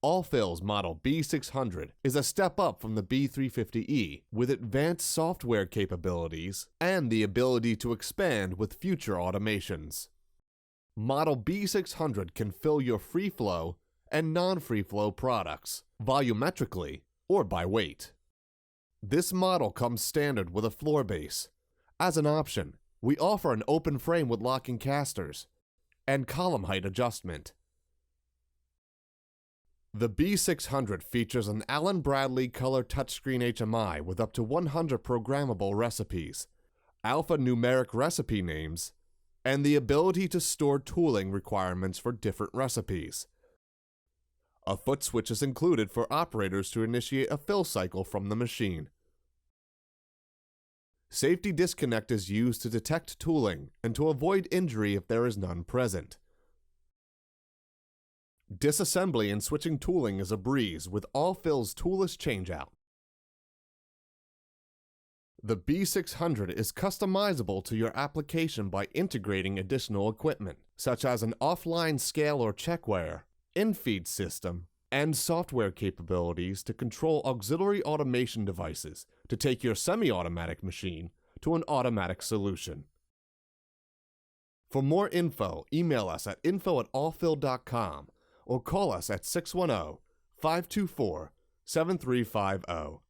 All-Fill's model B600 is a step up from the B350E with advanced software capabilities and the ability to expand with future automations. Model B600 can fill your free flow and non-free flow products volumetrically or by weight. This model comes standard with a floor base. As an option, we offer an open frame with locking casters and column height adjustment. The B600 features an Allen Bradley Color Touchscreen HMI with up to 100 programmable recipes, alphanumeric recipe names, and the ability to store tooling requirements for different recipes. A foot switch is included for operators to initiate a fill cycle from the machine. Safety disconnect is used to detect tooling and to avoid injury if there is none present. Disassembly and switching tooling is a breeze with All-Fill's Tooless Changeout. The B600 is customizable to your application by integrating additional equipment, such as an offline scale or checkweighers, infeed system, and software capabilities to control auxiliary automation devices to take your semi-automatic machine to an automatic solution. For more info, email us at info@allfill.com or call us at 610-524-7350.